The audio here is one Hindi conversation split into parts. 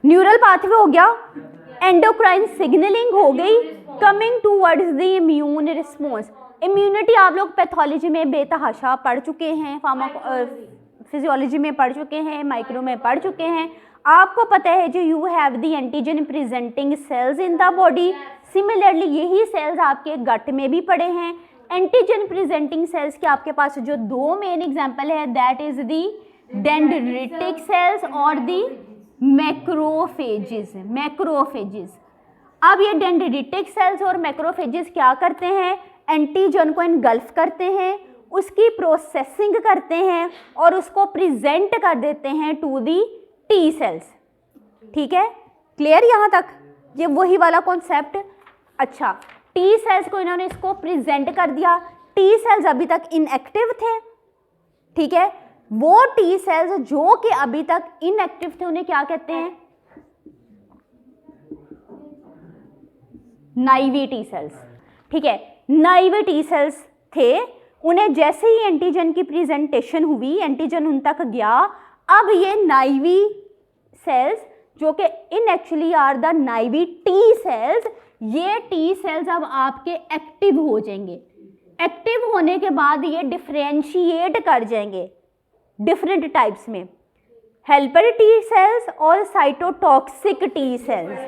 न्यूरल पाथवे हो गया, एंडोक्राइन सिग्नलिंग हो गई, coming towards the immune response. Immunity आप लोग पैथोलॉजी में बेतहाशा पढ़ चुके हैं, फिजियोलॉजी में पढ़ चुके हैं, माइक्रो में पढ़ चुके हैं। आपको पता है जो you have the antigen presenting sales in the body, similarly यही सेल्स आपके गट में भी पड़े हैं। एंटीजन प्रेजेंटिंग सेल्स के आपके पास जो दो मेन एग्जांपल है, that is the dendritic cells और दी मैक्रोफेजेस। अब ये डेंड्रिटिक सेल्स और मैक्रोफेजेस क्या करते हैं, एंटीजन को इनगल्फ करते हैं, उसकी प्रोसेसिंग करते हैं और उसको प्रेजेंट कर देते हैं टू दी टी सेल्स। ठीक है, क्लियर यहाँ तक? ये वही वाला कॉन्सेप्ट। अच्छा, टी सेल्स को इन्होंने इसको प्रेजेंट कर दिया। टी सेल्स अभी तक इनएक्टिव थे, ठीक है, वो टी सेल्स जो कि अभी तक इनएक्टिव थे उन्हें क्या कहते हैं, नाइवी टी सेल्स। ठीक है, नाइवी टी सेल्स थे, उन्हें जैसे ही एंटीजन की प्रेजेंटेशन हुई, एंटीजन उन तक गया, अब ये नाइवी सेल्स जो कि इन actually are the naive T cells, ये टी सेल्स अब आपके एक्टिव हो जाएंगे। एक्टिव होने के बाद ये डिफरेंशिएट कर जाएंगे डिफरेंट टाइप्स में, हेल्पर टी सेल्स और साइटोटॉक्सिक टी सेल्स।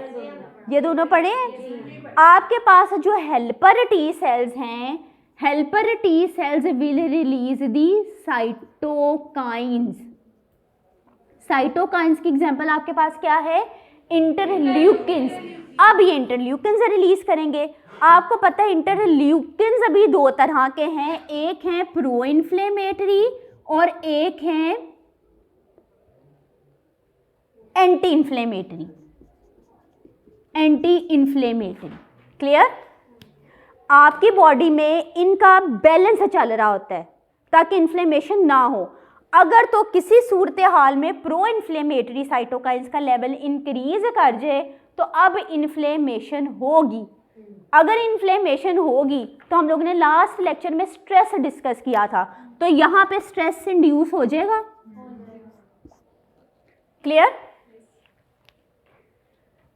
ये दोनों पढ़े हैं आपके पास। जो हेल्पर टी सेल्स हैं, helper T cells will release the cytokines. Cytokines की एग्जांपल आपके पास क्या है, इंटरल्यूकिन्स। अब ये इंटरल्यूकिन्स रिलीज करेंगे। आपको पता है इंटरल्यूकिन्स अभी दो तरह के हैं, एक है प्रो इन्फ्लेमेटरी और एक है anti inflammatory. Anti inflammatory, clear? आपकी बॉडी में इनका बैलेंस चल रहा होता है ताकि इन्फ्लेमेशन ना हो। अगर तो किसी सूरत हाल में प्रो इन्फ्लेमेटरी साइटोकाइंस का लेवल इंक्रीज कर जाए तो अब इन्फ्लेमेशन होगी। अगर इन्फ्लेमेशन होगी तो हम लोगों ने लास्ट लेक्चर में स्ट्रेस डिस्कस किया था, तो यहाँ पे स्ट्रेस इंड्यूस हो जाएगा। क्लियर?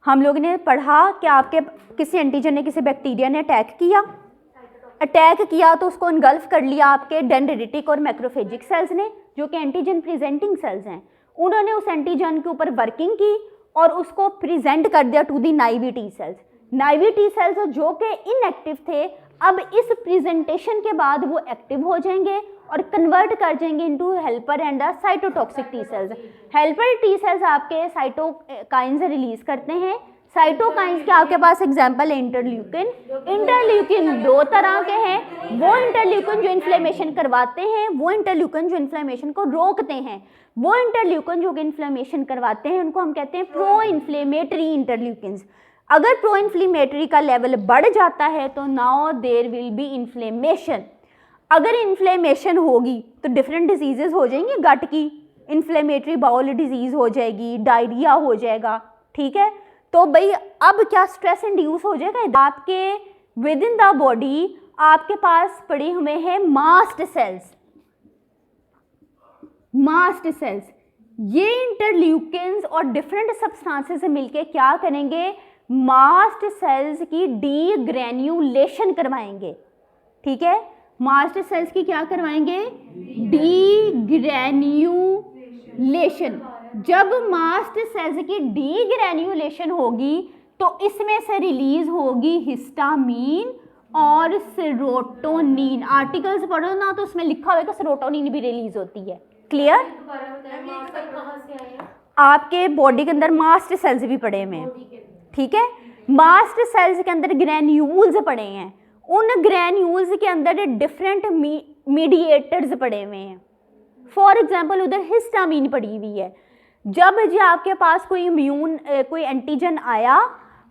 हम लोग ने पढ़ा कि आपके किसी एंटीजन ने, किसी बैक्टीरिया ने अटैक किया तो उसको इनगल्फ कर लिया आपके डेंड्रिटिक और मैक्रोफेजिक सेल्स ने, जो कि एंटीजन प्रेजेंटिंग सेल्स हैं। उन्होंने उस एंटीजन के ऊपर वर्किंग की और उसको प्रेजेंट कर दिया to the naive T cells. Naive T cells जो कि इनएक्टिव थे, अब इस प्रेजेंटेशन के बाद वो एक्टिव हो जाएंगे और कन्वर्ट कर जाएंगे into helper and cytotoxic T cells. Helper T cells आपके साइटोकाइंस रिलीज करते हैं। साइटोकाइंस के आपके पास एग्जांपल है इंटरल्यूकिन। इंटरल्यूकिन दो तरह के हैं, वो इंटरल्यूकिन जो इन्फ्लेमेशन करवाते हैं, वो इंटरल्यूकिन जो इन्फ्लेमेशन को रोकते हैं। वो इंटरल्यूकिन जो इन्फ्लेमेशन करवाते हैं उनको हम कहते हैं प्रो इन्फ्लेमेटरी इंटरल्यूकिन्स। अगर प्रो इन्फ्लेमेटरी का लेवल बढ़ जाता है तो now there will be inflammation. अगर इन्फ्लेमेशन होगी तो डिफरेंट डिजीजेज हो जाएंगी गट की, इन्फ्लेमेटरी बाउल डिजीज हो जाएगी, डायरिया हो जाएगा। ठीक है, तो भाई अब क्या स्ट्रेस इंड्यूस हो जाएगा। आपके विद इन द बॉडी आपके पास पड़े हुए हैं मास्ट सेल्स। मास्ट सेल्स ये इंटरल्यूकिन्स और डिफरेंट सब्सटेंसेस से मिलके क्या करेंगे, मास्ट सेल्स की डीग्रेन्युलेशन करवाएंगे। ठीक है, मास्ट सेल्स की क्या करवाएंगे, डीग्रेन्युलेशन। जब मास्ट सेल्स की डीग्रेन्युलेशन होगी तो इसमें से रिलीज होगी हिस्टामीन और सेरोटोनिन। आर्टिकल्स पढ़ो ना तो उसमें लिखा होगा सेरोटोनिन भी रिलीज होती है। क्लियर? आपके बॉडी के अंदर मास्ट सेल्स भी पड़े हुए हैं। ठीक है, मास्ट सेल्स के अंदर ग्रैन्यूल्स पड़े हैं, उन ग्रैन्यूल्स के अंदर डिफरेंट मीडिएटर्स पड़े हुए हैं। फॉर एग्जांपल उधर हिस्टामीन पड़ी हुई है। जब जी आपके पास कोई एंटीजन आया,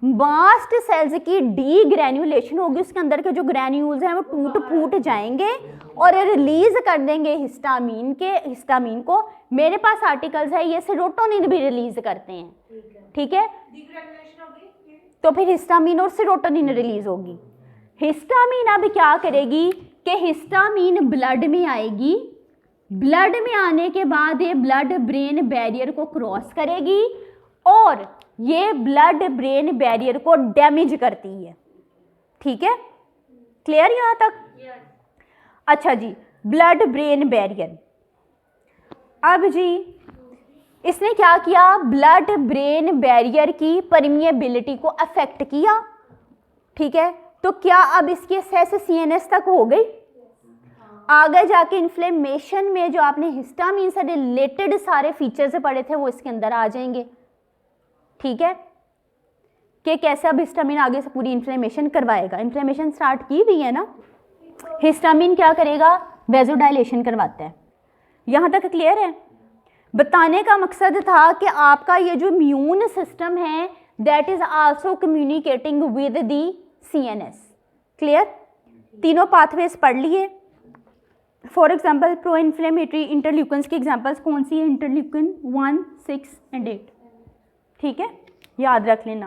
मास्ट सेल्स की डीग्रेन्युलेशन होगी, उसके अंदर के जो ग्रैन्यूल्स हैं वो टूट फूट जाएंगे और रिलीज कर देंगे हिस्टामीन को। मेरे पास आर्टिकल्स है ये सेरोटोनिन भी रिलीज करते हैं। ठीक है, तो फिर हिस्टामीन और सेरोटोनिन रिलीज होगी। हिस्टामीन अब क्या करेगी कि हिस्टामीन ब्लड में आएगी, ब्लड में आने के बाद ये ब्लड ब्रेन बैरियर को क्रॉस करेगी और ये ब्लड ब्रेन बैरियर को डैमेज करती है। ठीक है, क्लियर यहां तक? अच्छा जी, ब्लड ब्रेन बैरियर। अब जी इसने क्या किया, ब्लड ब्रेन बैरियर की परमिएबिलिटी को अफेक्ट किया। ठीक है, तो क्या अब इसकी एक्सेस सीएनएस तक हो गई? आगे जाके इन्फ्लेमेशन में जो आपने हिस्टामिन से रिलेटेड सारे फीचर्स पढ़े थे वो इसके अंदर आ जाएंगे। ठीक है, कि कैसे अब हिस्टामिन आगे से पूरी इन्फ्लेमेशन करवाएगा। इन्फ्लेमेशन स्टार्ट की हुई है ना, हिस्टामिन क्या करेगा, वेजोडाइलेशन करवाता है। यहाँ तक क्लियर है? बताने का मकसद था कि आपका ये जो इम्यून सिस्टम है that is also communicating with the CNS. Clear? तीनों पाथवेज पढ़ लिए। फॉर एग्जाम्पल प्रो इन्फ्लेमेटरी इंटरल्यूकन्स की एग्जाम्पल्स कौन सी है? Interleukin 1, 6 and 8। ठीक है, याद रख लेना।